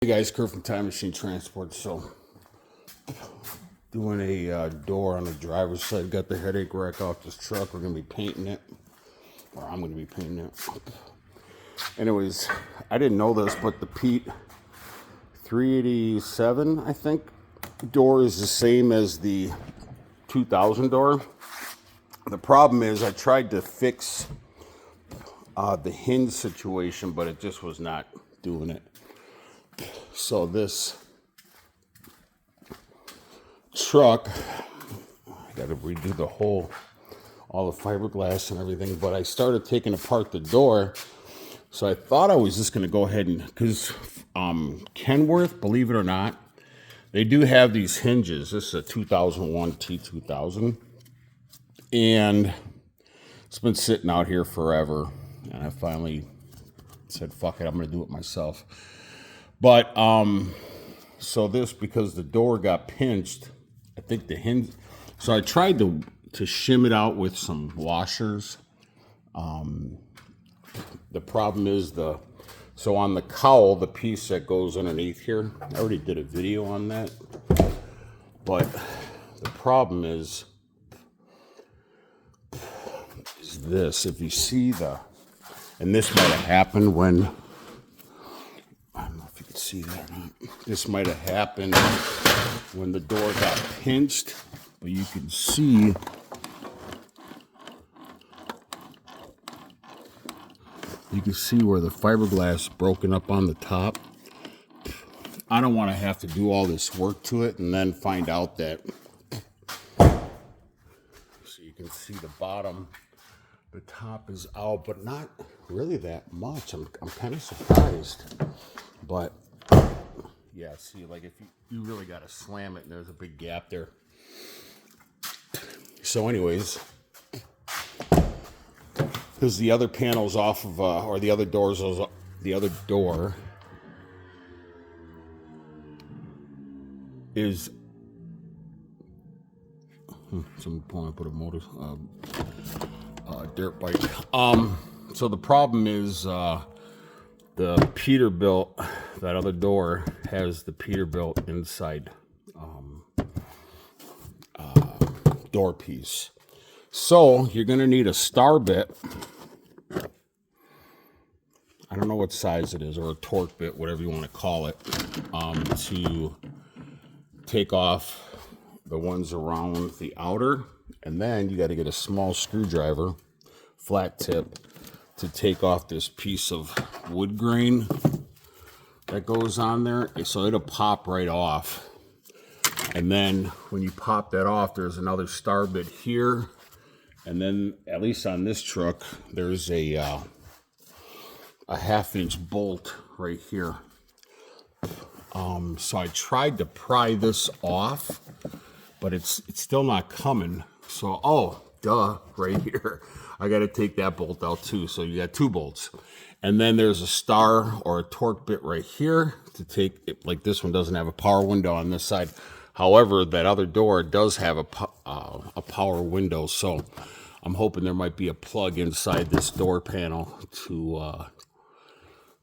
Hey guys, Kurt from Time Machine Transport. So, doing a door on the driver's side. Got the headache rack off this truck. We're gonna be painting it, or I'm gonna be painting it. Anyways, I didn't know this, but the Pete 387, I think, door is the same as the 2000 door. The problem is, I tried to fix the hinge situation, but it just was not doing it. So this truck, I got to redo all the fiberglass and everything, but I started taking apart the door. So I thought I was just going to go ahead and, because Kenworth, believe it or not, they do have these hinges. This is a 2001 T2000, and it's been sitting out here forever, and I finally said, fuck it, I'm going to do it myself. But, so this, because the door got pinched, I think the hinge, so I tried to shim it out with some washers. The problem is so on the cowl, the piece that goes underneath here, I already did a video on that, but the problem is this, if you see and this might have happened when, I don't know if you can see that or not. This might have happened when the door got pinched, but you can see where the fiberglass broken up on the top. I don't want to have to do all this work to it and then find out that, so you can see the bottom, the top is out, but not really that much. I'm kind of surprised. But yeah, see, like if you really got to slam it, and there's a big gap there. So anyways, because the other panel's off of, or the other door is, some point I put a motor, dirt bike. So the problem is, the Peterbilt, that other door has the Peterbilt inside door piece. So you're going to need a star bit. I don't know what size it is, or a torque bit, whatever you want to call it, to take off the ones around the outer. And then you got to get a small screwdriver, flat tip, to take off this piece of wood grain that goes on there. So it'll pop right off. And then when you pop that off, there's another star bit here. And then, at least on this truck, there's a 1/2-inch bolt right here. So I tried to pry this off, but it's still not coming. So, right here, I got to take that bolt out too. So you got two bolts. And then there's a star or a torque bit right here to take it. Like this one doesn't have a power window on this side. However, that other door does have a power window. So I'm hoping there might be a plug inside this door panel to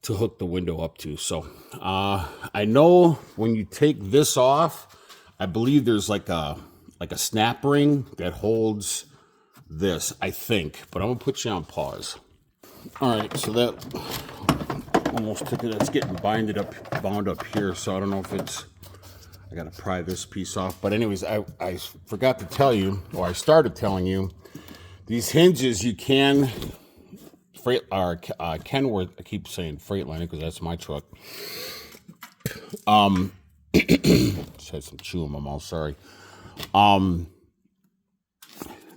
hook the window up to. So I know when you take this off, I believe there's like a snap ring that holds this, I think, but I'm gonna put you on pause. All right, so that almost took it. That's getting bound up here, so I don't know if I gotta pry this piece off. But anyways, I forgot to tell you, or I started telling you, these hinges you can Kenworth. I keep saying Freightliner because that's my truck. Just had some chew in my mouth. Sorry.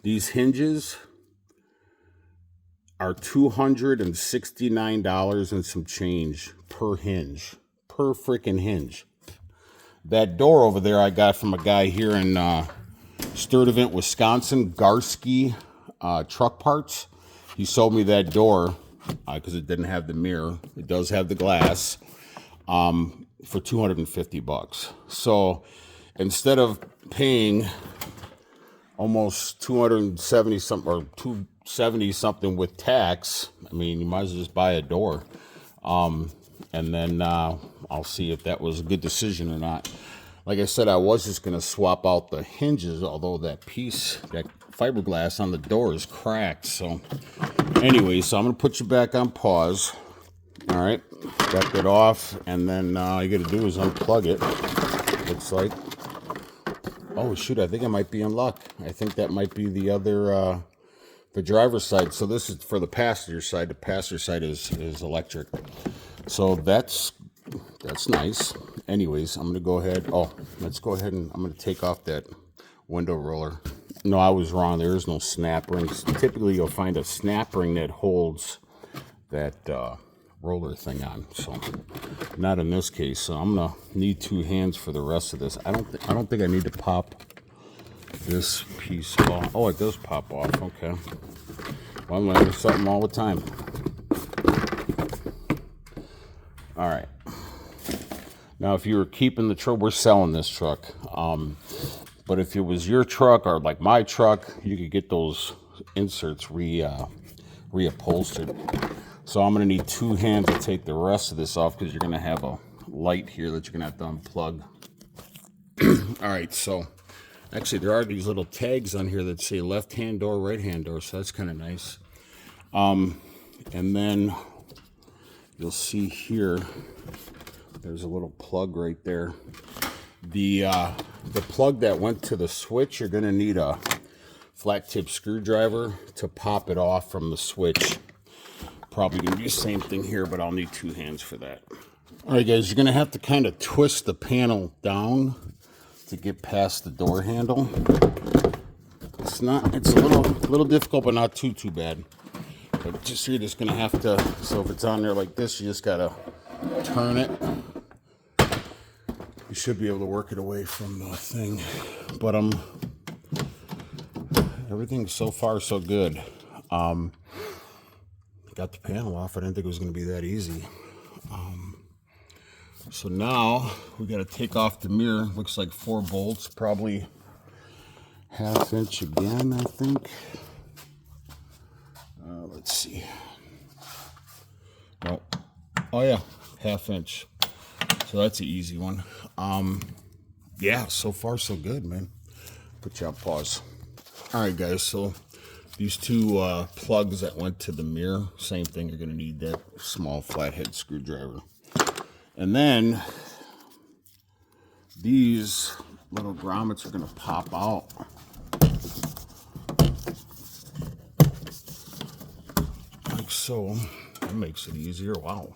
These hinges are $269 and some change per hinge, per freaking hinge. That door over there I got from a guy here in Sturtevant, Wisconsin, Garski Truck Parts. He sold me that door because it didn't have the mirror. It does have the glass, for $250. So instead of paying almost 270 something or 270 something with tax, I mean, you might as well just buy a door. and then I'll see if that was a good decision or not. Like I said, I was just going to swap out the hinges, although that piece, that fiberglass on the door is cracked. So anyway, so I'm going to put you back on pause. All right, got that off, and then all you got to do is unplug it. Looks like, oh shoot, I think I might be in luck. I think that might be the other, the driver's side. So this is for the passenger side. The passenger side is electric. So that's nice. Anyways, I'm going to go ahead. Oh, let's go ahead and I'm going to take off that window roller. No, I was wrong. There is no snap rings. Typically, you'll find a snap ring that holds that roller thing on. So not in this case. So I'm going to need two hands for the rest of this. I don't think I need to pop this piece off. Oh, it does pop off. Okay. Well, I'm learning something all the time. All right. Now, if you were keeping the truck, we're selling this truck. But if it was your truck or like my truck, you could get those inserts reupholstered. So I'm going to need two hands to take the rest of this off because you're going to have a light here that you're going to have to unplug. All right, so actually there are these little tags on here that say left-hand door, right-hand door, so that's kind of nice. And then you'll see here, there's a little plug right there. The plug that went to the switch, you're going to need a flat tip screwdriver to pop it off from the switch. Probably going to do the same thing here, but I'll need two hands for that. All right, guys, you're going to have to kind of twist the panel down to get past the door handle. It's a little difficult, but not too bad. But just you're just going to have to, so if it's on there like this, you just got to turn it. You should be able to work it away from the thing. But everything's so far so good. Got the panel off. I didn't think it was going to be that easy. So now we got to take off the mirror. Looks like 4 bolts, probably 1/2 inch again, I think. Let's see. Oh yeah, 1/2 inch. So that's an easy one. Yeah, so far so good, man. Put you on pause. All right, guys. So these two plugs that went to the mirror, same thing. You're going to need that small flathead screwdriver. And then these little grommets are going to pop out. Like so. That makes it easier. Wow.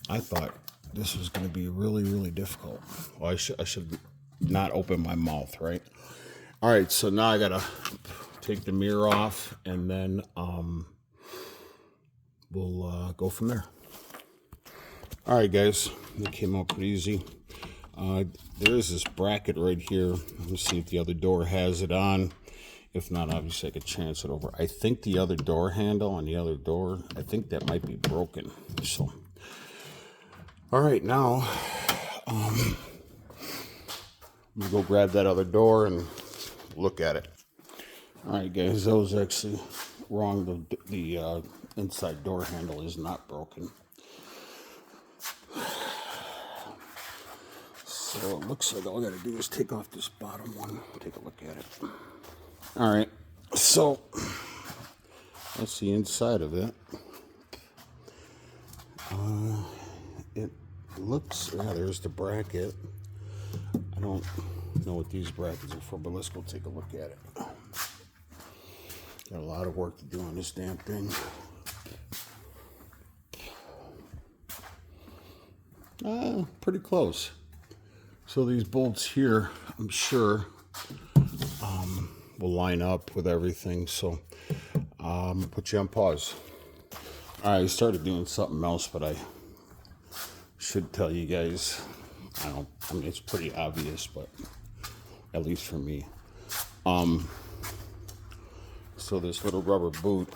I thought this was going to be really difficult. Well, I should not open my mouth, right? All right, so now I got to take the mirror off, and then we'll go from there. All right, guys, that came out pretty easy. There's this bracket right here. Let me see if the other door has it on. If not, obviously I could chance it over. I think the other door handle on the other door, I think that might be broken. So, all right, now I'm gonna go grab that other door and look at it. All right, guys, that was actually wrong. The inside door handle is not broken. So it looks like all I got to do is take off this bottom one. Take a look at it. All right, so that's the inside of it. It looks, yeah, there's the bracket. I don't know what these brackets are for, but let's go take a look at it. Got a lot of work to do on this damn thing. Pretty close. So these bolts here, I'm sure, will line up with everything. So I'm gonna put you on pause. All right, I started doing something else, but I should tell you guys. I mean, it's pretty obvious, but at least for me. So this little rubber boot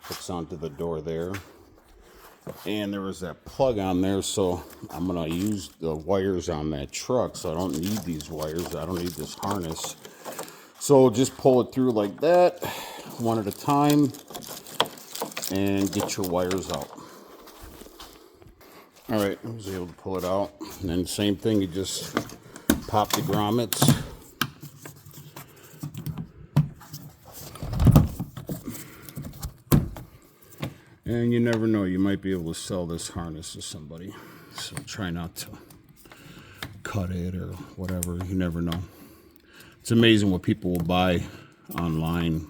hooks onto the door there. And there was that plug on there, so I'm going to use the wires on that truck, so I don't need these wires. I don't need this harness. So just pull it through like that, one at a time, and get your wires out. All right, I was able to pull it out. And then same thing, you just pop the grommets. And you never know, you might be able to sell this harness to somebody. So try not to cut it or whatever, you never know. It's amazing what people will buy online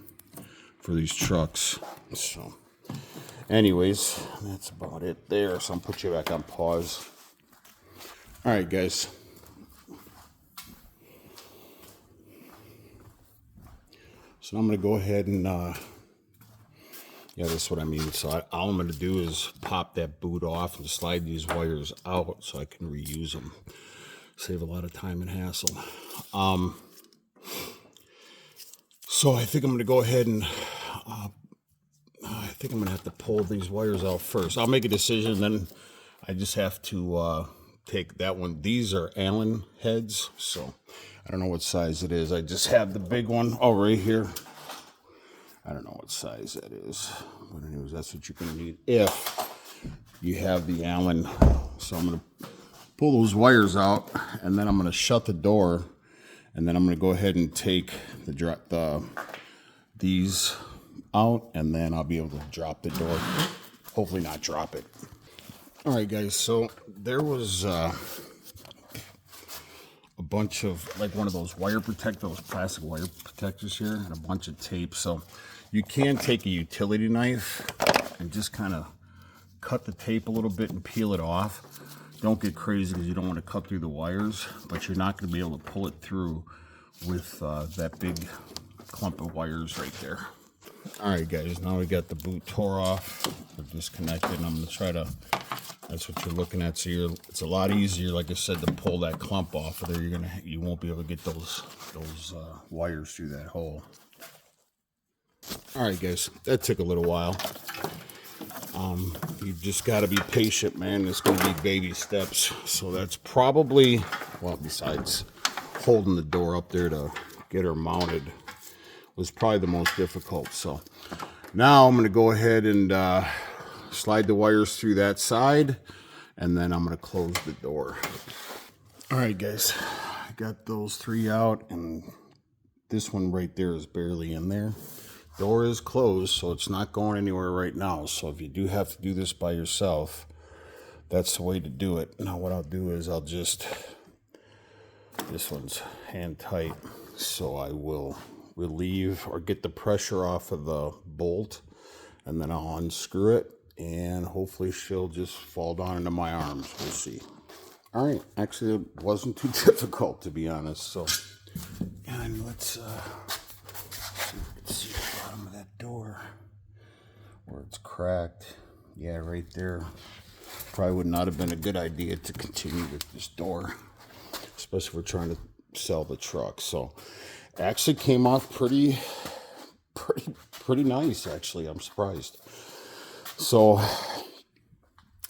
for these trucks. So anyways, that's about it there. So I'm gonna put you back on pause. All right, guys. So I'm gonna go ahead and yeah, that's what I mean. So all I'm going to do is pop that boot off and slide these wires out so I can reuse them. Save a lot of time and hassle. So I think I'm going to go ahead and I think I'm going to have to pull these wires out first. I'll make a decision, then I just have to take that one. These are Allen heads, so I don't know what size it is. I just have the big one right here. I don't know what size that is, but anyways, that's what you're going to need if you have the Allen. So I'm going to pull those wires out, and then I'm going to shut the door, and then I'm going to go ahead and take these out, and then I'll be able to drop the door. Hopefully not drop it. All right, guys, so there was a bunch of, like one of those those plastic wire protectors here, and a bunch of tape. So you can take a utility knife and just kind of cut the tape a little bit and peel it off. Don't get crazy because you don't want to cut through the wires, but you're not going to be able to pull it through with that big clump of wires right there. All right, guys, now we got the boot tore off. They're disconnected, and I'm going to try to, that's what you're looking at. So it's a lot easier, like I said, to pull that clump off of there. You won't be able to get those wires through that hole. All right, guys, that took a little while. You've just got to be patient, man. It's going to be baby steps. So that's probably, well, besides holding the door up there to get her mounted, was probably the most difficult. So now I'm going to go ahead and slide the wires through that side, and then I'm going to close the door. All right, guys, I got those three out, and this one right there is barely in there. Door is closed, so it's not going anywhere right now. So if you do have to do this by yourself, that's the way to do it. Now what I'll do is I'll just, this one's hand tight, so I will relieve or get the pressure off of the bolt, and then I'll unscrew it, and hopefully she'll just fall down into my arms. We'll see. All right, actually it wasn't too difficult, to be honest. So, and let's see the bottom of that door where it's cracked. Yeah, right there. Probably would not have been a good idea to continue with this door, especially if we're trying to sell the truck. So actually came off pretty nice, actually. I'm surprised. So,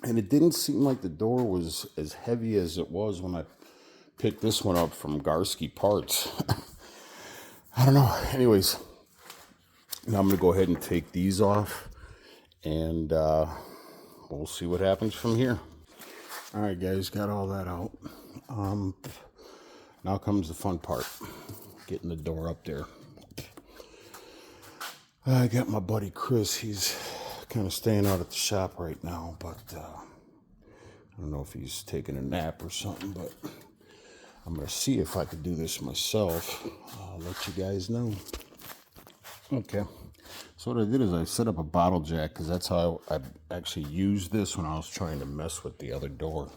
and it didn't seem like the door was as heavy as it was when I picked this one up from Garsky Parts. I don't know. Anyways, now I'm going to go ahead and take these off, and we'll see what happens from here. All right, guys, got all that out. Now comes the fun part, getting the door up there. I got my buddy Chris. He's kind of staying out at the shop right now, but I don't know if he's taking a nap or something, but I'm going to see if I could do this myself. I'll let you guys know. Okay, so what I did is I set up a bottle jack, because that's how I actually used this when I was trying to mess with the other door.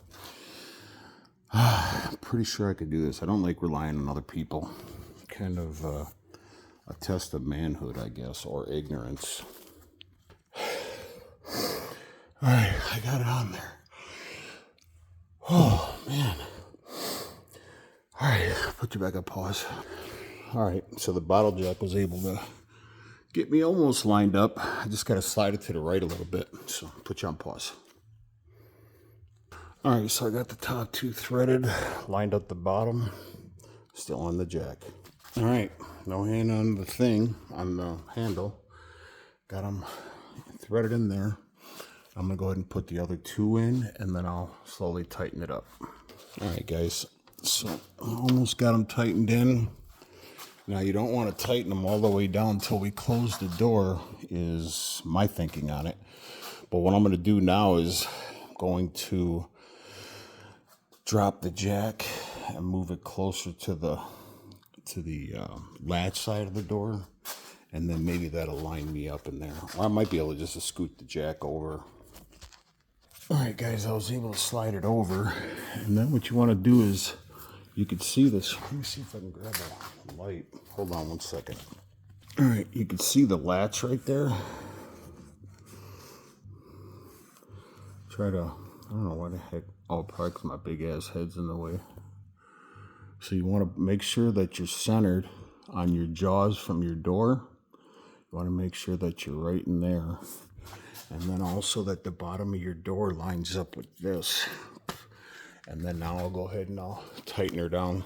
I'm pretty sure I could do this. I don't like relying on other people. Kind of a test of manhood, I guess, or ignorance. All right, I got it on there. Oh, man. All right, put you back on pause. All right, so the bottle jack was able to get me almost lined up. I just got to slide it to the right a little bit. So put you on pause. All right, so I got the top two threaded, lined up the bottom, still on the jack. All right, no hand on the thing, on the handle. Got them threaded in there. I'm gonna go ahead and put the other two in, and then I'll slowly tighten it up. All right, guys, so I almost got them tightened in. Now, you don't want to tighten them all the way down until we close the door, is my thinking on it. But what I'm going to do now is going to drop the jack and move it closer to the latch side of the door, and then maybe that'll line me up in there. Or I might be able to just scoot the jack over. All right, guys, I was able to slide it over, and then what you want to do is, you can see this. Let me see if I can grab a light. Hold on one second. All right, you can see the latch right there. I don't know why the heck. Oh, probably because my big ass head's in the way. So you want to make sure that you're centered on your jaws from your door. You want to make sure that you're right in there. And then also that the bottom of your door lines up with this. And then now I'll go ahead and I'll tighten her down.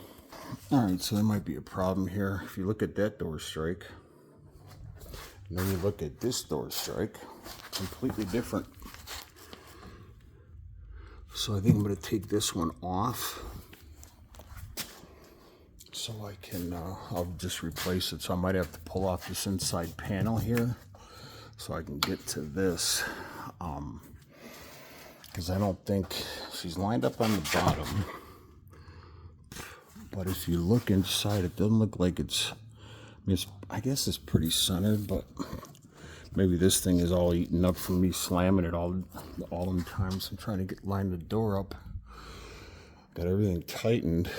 All right, so there might be a problem here. If you look at that door strike, and then you look at this door strike, completely different. So I think I'm going to take this one off, so I can, I'll just replace it. So I might have to pull off this inside panel here, so I can get to this. Because I don't think she's lined up on the bottom. But if you look inside, it doesn't look like it's, I guess it's pretty centered, but maybe this thing is all eaten up from me slamming it all in time. So I'm trying to line the door up. Got everything tightened.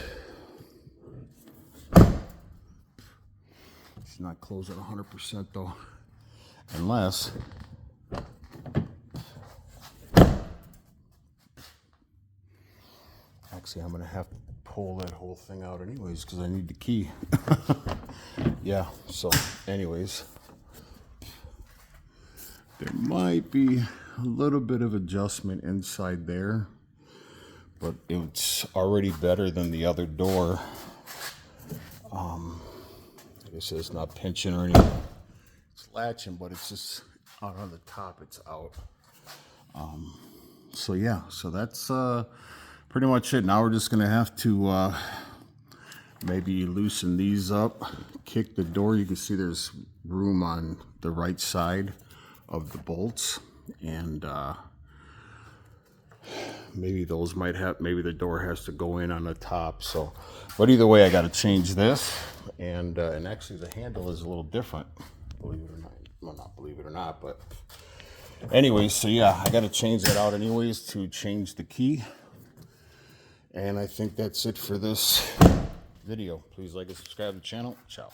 She's not closed at 100% though. Unless, actually I'm gonna have to pull that whole thing out anyways because I need the key. Yeah, so anyways. There might be a little bit of adjustment inside there, but it's already better than the other door. Like I said, it's not pinching or anything. It's latching, but it's just out on the top, it's out. So yeah, so that's pretty much it. Now we're just gonna have to maybe loosen these up, kick the door. You can see there's room on the right side of the bolts, and maybe those might have, maybe the door has to go in on the top. So, but either way, I got to change this, and actually the handle is a little different, believe it or not. Well, not believe it or not, but anyways, so yeah, I got to change that out anyways to change the key. And I think that's it for this video. Please like and subscribe to the channel. Ciao.